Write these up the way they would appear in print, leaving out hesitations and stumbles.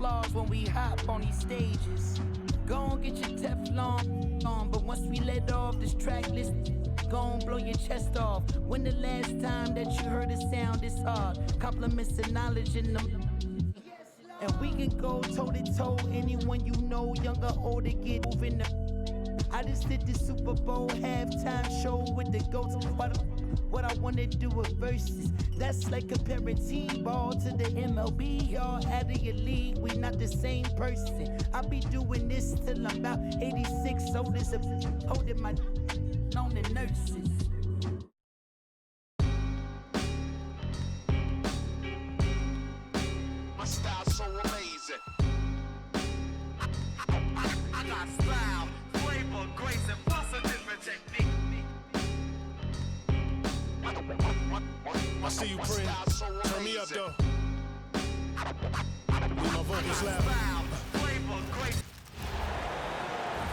applause when we hop on these stages. Go on, get your Teflon on, but once we let off this track list, go on, blow your chest off. When the last time that you heard a sound this hard? Compliments and knowledge in them. And we can go toe-to-toe, anyone you know, young or old, to get moving. I just did the Super Bowl halftime show with the GOATs. What I wanna do with verses, that's like comparing T-ball to the MLB. Y'all out of your league, we not the same person. I'll be doing this till I'm about 86, old as a holding my on the nurses. My style's so amazing. I got style, flavor, grace, and plus a different technique. I see you, Prince. Turn me up, though. Leave my vocals loud.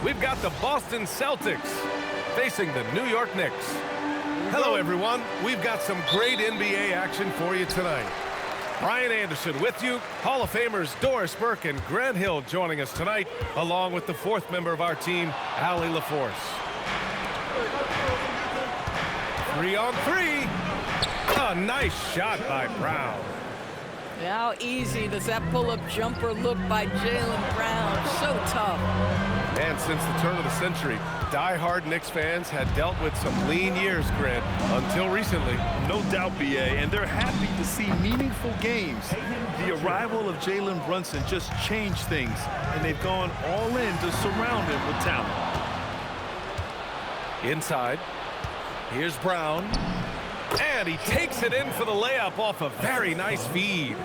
We've got the Boston Celtics facing the New York Knicks. Hello, everyone. We've got some great NBA action for you tonight. Brian Anderson with you. Hall of Famers Doris Burke and Grant Hill joining us tonight, along with the fourth member of our team, Allie LaForce. 3-on-3. A nice shot by Brown. How easy does that pull-up jumper look by Jaylen Brown? So tough. And since the turn of the century, die-hard Knicks fans had dealt with some lean years, Grant, until recently. No doubt, BA, and they're happy to see meaningful games. The arrival of Jalen Brunson just changed things, and they've gone all in to surround him with talent. Inside, here's Brown. And he takes it in for the layup off a very nice feed.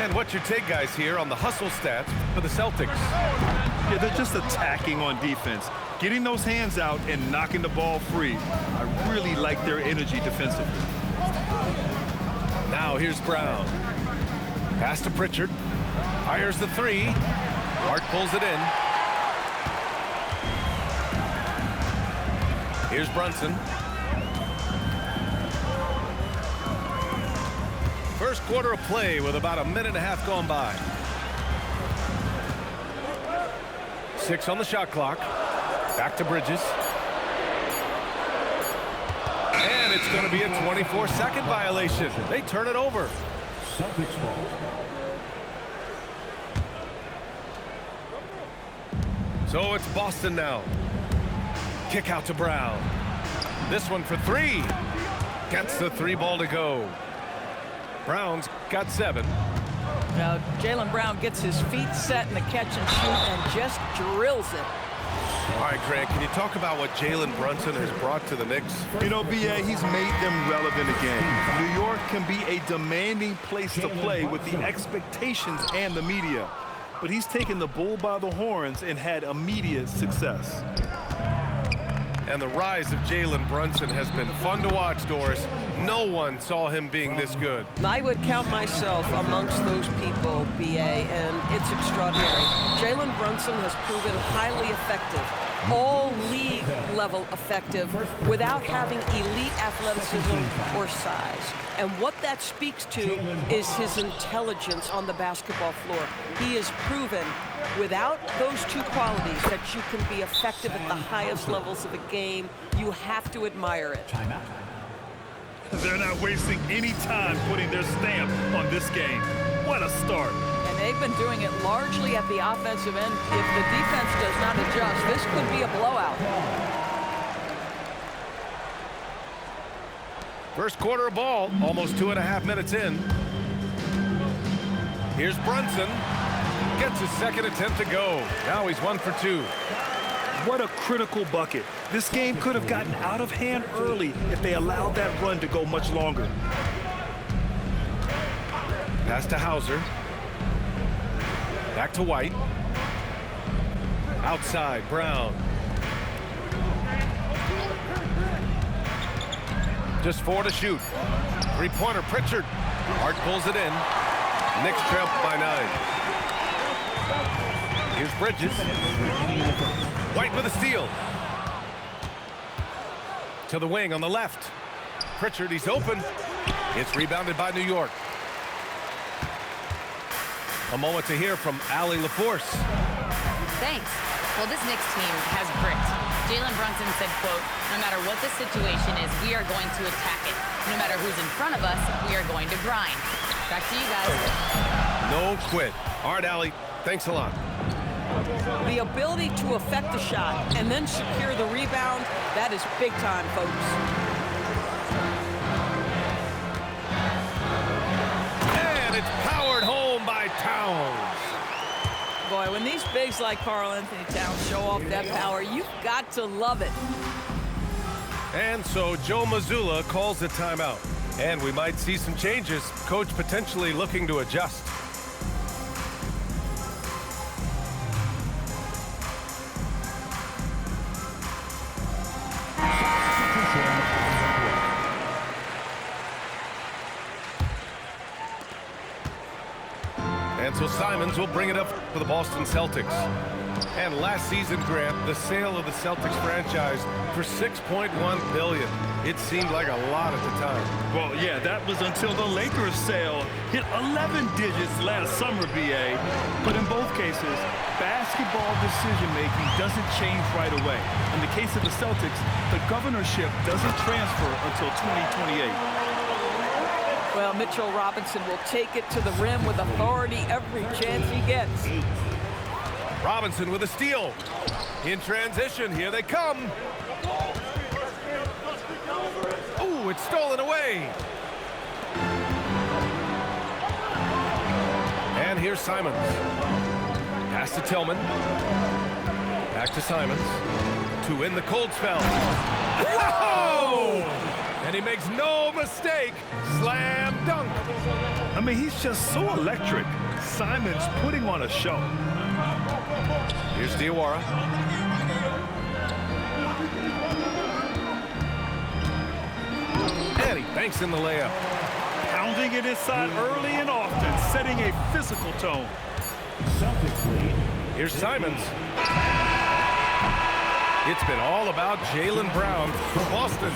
And what's your take, guys, here on the hustle stats for the Celtics? Yeah, they're just attacking on defense, getting those hands out and knocking the ball free. I really like their energy defensively. Now here's Brown. Pass to Pritchard. Fires the three. Hart pulls it in. Here's Brunson. First quarter of play with about a minute and a half gone by. 6 on the shot clock. Back to Bridges. And it's going to be a 24-second violation. They turn it over. Celtics ball. So it's Boston now. Kick out to Brown. This one for three. Gets the three ball to go. Brown's got 7. Now, Jaylen Brown gets his feet set in the catch and shoot and just drills it. All right, Grant, can you talk about what Jalen Brunson has brought to the Knicks? You know, BA, he's made them relevant again. New York can be a demanding place to play with the expectations and the media. But he's taken the bull by the horns and had immediate success. And the rise of Jalen Brunson has been fun to watch, Doris. No one saw him being this good. I would count myself amongst those people, BA, and it's extraordinary. Jalen Brunson has proven highly effective, all league level effective, without having elite athleticism or size. And what that speaks to is his intelligence on the basketball floor. He has proven without those two qualities that you can be effective at the highest levels of a game. You have to admire it. They're not wasting any time putting their stamp on this game. What a start. And they've been doing it largely at the offensive end. If the defense does not adjust, this could be a blowout. First quarter of ball, almost 2.5 minutes in. Here's Brunson. Gets his second attempt to go. Now he's 1 for 2. What a critical bucket. This game could have gotten out of hand early if they allowed that run to go much longer. Pass to Hauser. Back to White. Outside, Brown. Just 4 to shoot. Three-pointer, Pritchard. Hart pulls it in. Knicks trail by 9. Here's Bridges. White with a steal. To the wing on the left. Pritchard, he's open. It's rebounded by New York. A moment to hear from Allie LaForce. Thanks. Well, this Knicks team has grit. Jalen Brunson said, quote, "No matter what the situation is, we are going to attack it. No matter who's in front of us, we are going to grind." Back to you guys. No quit. All right, Allie, thanks a lot. The ability to affect the shot and then secure the rebound, that is big time, folks. And it's powered home by Towns. Boy, when these bigs like Karl Anthony Towns show off that power, you've got to love it. And so Joe Mazzulla calls a timeout. And we might see some changes. Coach potentially looking to adjust. And so Simons will bring it up for the Boston Celtics. And last season, Grant, the sale of the Celtics franchise for $6.1 billion. It seemed like a lot at the time. Well, yeah, that was until the Lakers sale hit 11 digits last summer, BA. But in both cases, basketball decision-making doesn't change right away. In the case of the Celtics, the governorship doesn't transfer until 2028. Well, Mitchell Robinson will take it to the rim with authority every chance he gets. Robinson with a steal. In transition, here they come. Ooh, it's stolen away. And here's Simons. Pass to Tillman. Back to Simons. To win the cold spell. Whoa! And he makes no mistake. Slam dunk. I mean, he's just so electric. Simons putting on a show. Here's Diawara. And he banks in the layup. Pounding it inside early and often, setting a physical tone. Here's Simons. It's been all about Jaylen Brown for Boston,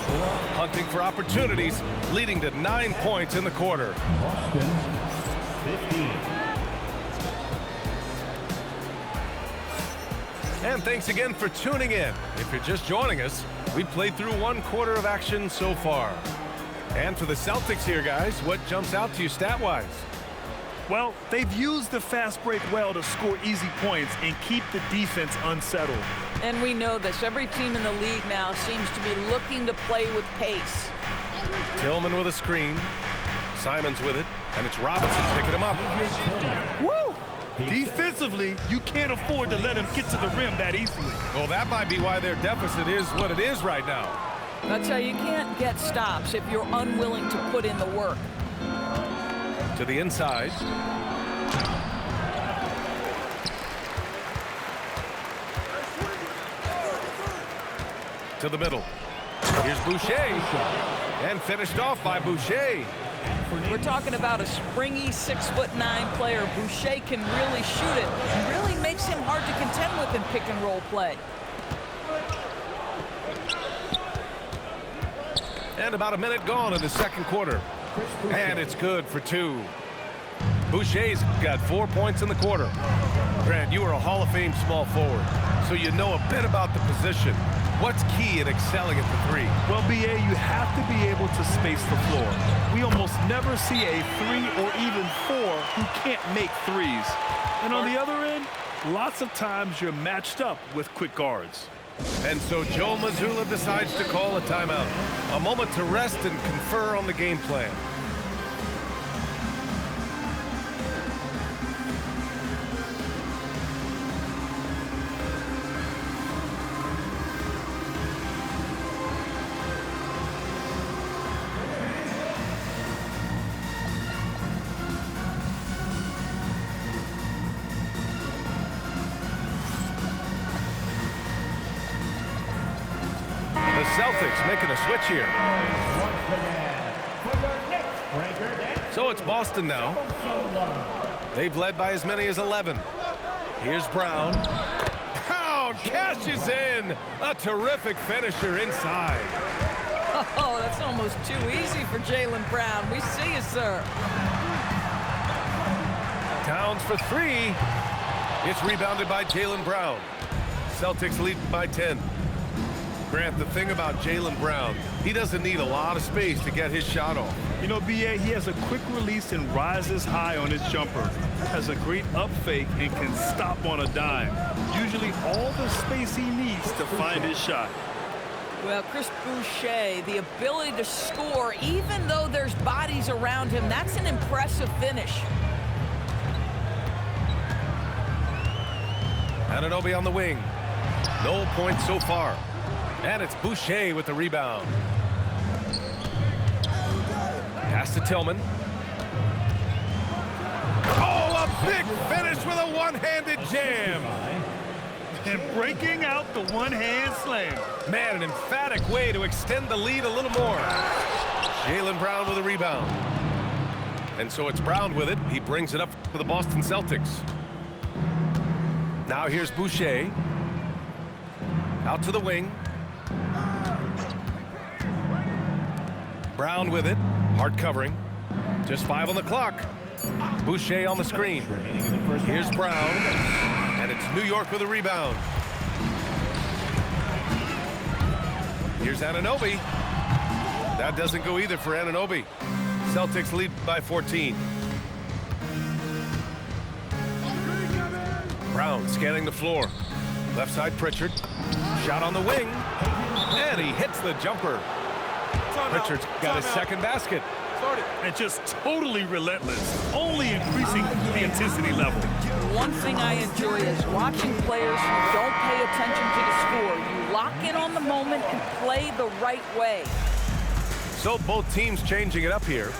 hunting for opportunities, leading to 9 points in the quarter. Boston, 15. And thanks again for tuning in. If you're just joining us, we played through 1 quarter of action so far. And for the Celtics here, guys, what jumps out to you stat-wise? Well, they've used the fast break well to score easy points and keep the defense unsettled. And we know this. Every team in the league now seems to be looking to play with pace. Tillman with a screen. Simons with it. And it's Robinson picking him up. Woo! Defensively, you can't afford to let him get to the rim that easily. Well, that might be why their deficit is what it is right now. That's how you can't get stops if you're unwilling to put in the work. To the inside. To the middle. Here's Boucher. And finished off by Boucher. We're talking about a springy 6'9" player. Boucher can really shoot it. It really makes him hard to contend with in pick and roll play. And about a minute gone in the second quarter. And it's good for 2. Boucher's got 4 points in the quarter. Grant, you are a Hall of Fame small forward, so you know a bit about the position. What's key in excelling at the 3? Well, BA, you have to be able to space the floor. We almost never see a 3 or even 4 who can't make threes. And on the other end, lots of times you're matched up with quick guards. And so Joe Mazzulla decides to call a timeout. A moment to rest and confer on the game plan. Celtics making a switch here. So it's Boston now. They've led by as many as 11. Here's Brown. Brown cashes in. A terrific finisher inside. Oh, that's almost too easy for Jaylen Brown. We see you, sir. Towns for three. It's rebounded by Jaylen Brown. Celtics lead by 10. Grant, the thing about Jaylen Brown, he doesn't need a lot of space to get his shot off. You know, B.A., he has a quick release and rises high on his jumper. Has a great up fake and can stop on a dime. Usually all the space he needs to find his shot. Well, Chris Boucher, the ability to score, even though there's bodies around him, that's an impressive finish. Anunoby on the wing. No points so far. And it's Boucher with the rebound. Pass to Tillman. Oh, a big finish with a one-handed jam. And breaking out the one-hand slam. Man, an emphatic way to extend the lead a little more. Jaylen Brown with a rebound. And so it's Brown with it. He brings it up for the Boston Celtics. Now here's Boucher. Out to the wing. Brown with it. Hard covering. Just 5 on the clock. Boucher on the screen. Here's Brown. And it's New York with a rebound. Here's Anunoby. That doesn't go either for Anunoby. Celtics lead by 14. Brown scanning the floor. Left side Pritchard. Shot on the wing. And he hits the jumper. Pritchard's got his second basket. And just totally relentless, only increasing the intensity level. One thing I enjoy is watching players who don't pay attention to the score. You lock in on the moment and play the right way. So both teams changing it up here.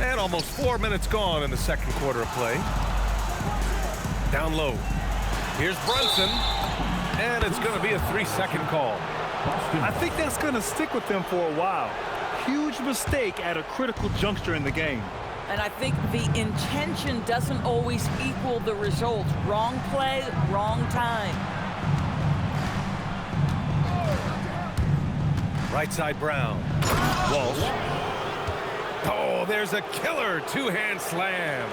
And almost 4 minutes gone in the second quarter of play. Down low. Here's Brunson. And it's going to be a 3-second call. I think that's going to stick with them for a while. Huge mistake at a critical juncture in the game. And I think the intention doesn't always equal the result. Wrong play, wrong time. Right side Brown. Walsh. Oh, there's a killer two-hand slam.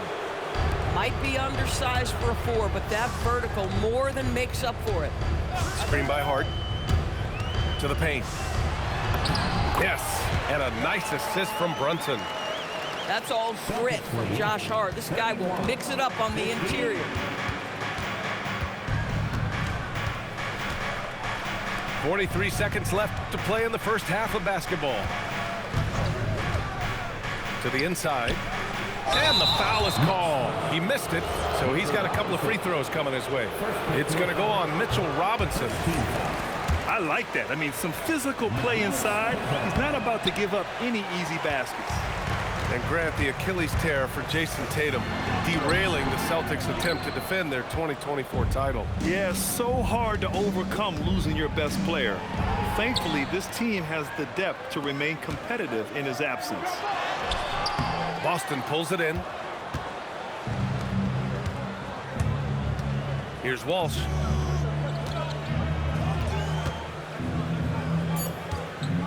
Might be undersized for a 4, but that vertical more than makes up for it. Screen by Hart. To the paint. Yes, and a nice assist from Brunson. That's all grit from Josh Hart. This guy will mix it up on the interior. 43 seconds left to play in the first half of basketball. To the inside. And the foul is called. He missed it, so he's got a couple of free throws coming his way. It's going to go on Mitchell Robinson. I like that. I mean, some physical play inside. He's not about to give up any easy baskets. And Grant, the Achilles tear for Jason Tatum, derailing the Celtics' attempt to defend their 2024 title. Yeah, so hard to overcome losing your best player. Thankfully, this team has the depth to remain competitive in his absence. Boston pulls it in. Here's Walsh.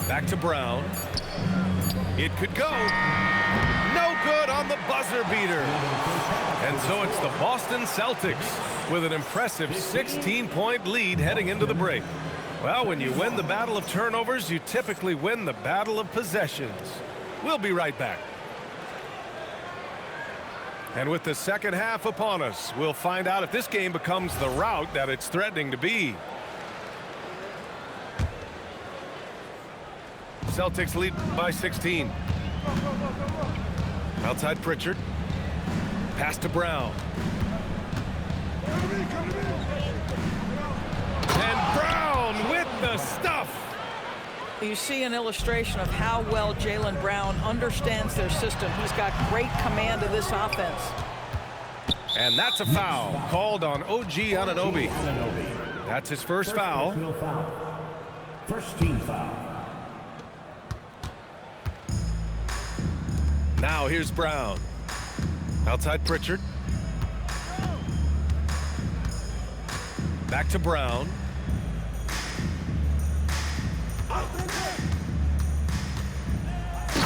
Back to Brown. It could go. No good on the buzzer beater. And so it's the Boston Celtics with an impressive 16-point lead heading into the break. Well, when you win the battle of turnovers, you typically win the battle of possessions. We'll be right back. And with the second half upon us, we'll find out if this game becomes the rout that it's threatening to be. Celtics lead by 16. Outside Pritchard. Pass to Brown. And Brown with the stuff. You see an illustration of how well Jaylen Brown understands their system. He's got great command of this offense. And that's a foul called on OG Anunoby. That's his first foul. First team foul. Now here's Brown. Outside Pritchard. Back to Brown.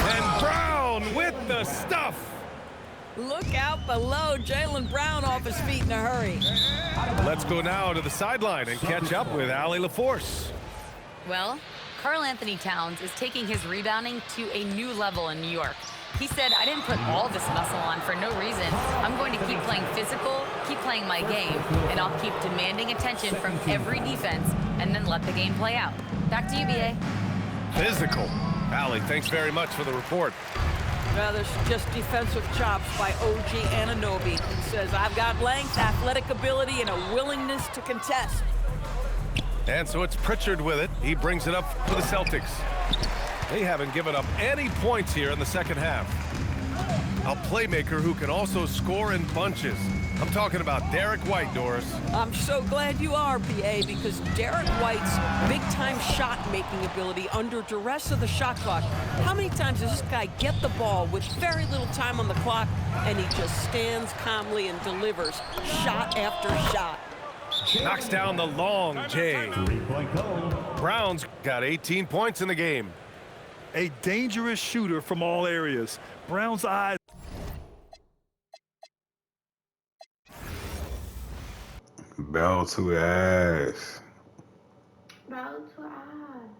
And Brown Brown with the stuff. Look out below. Jaylen Brown off his feet in a hurry. Let's go now to the sideline and catch up with Allie LaForce. Well, Karl Anthony Towns is taking his rebounding to a new level in New York. He said, I didn't put all this muscle on for no reason. I'm going to keep playing physical, keep playing my game, and I'll keep demanding attention from every defense and then let the game play out. Back to you, B.A. Physical. Allie, thanks very much for the report. Well, there's just defensive chops by OG Anunoby. He says, I've got length, athletic ability, and a willingness to contest. And so it's Pritchard with it. He brings it up for the Celtics. They haven't given up any points here in the second half. A playmaker who can also score in bunches. I'm talking about Derek White, Doris. I'm so glad you are, BA, because Derek White's big-time shot-making ability under duress of the shot clock. How many times does this guy get the ball with very little time on the clock, and he just stands calmly and delivers shot after shot? Knocks down the long J. Three-point goal. Brown's got 18 points in the game. A dangerous shooter from all areas. Brown's eyes. Bell to ass. Bell to ass.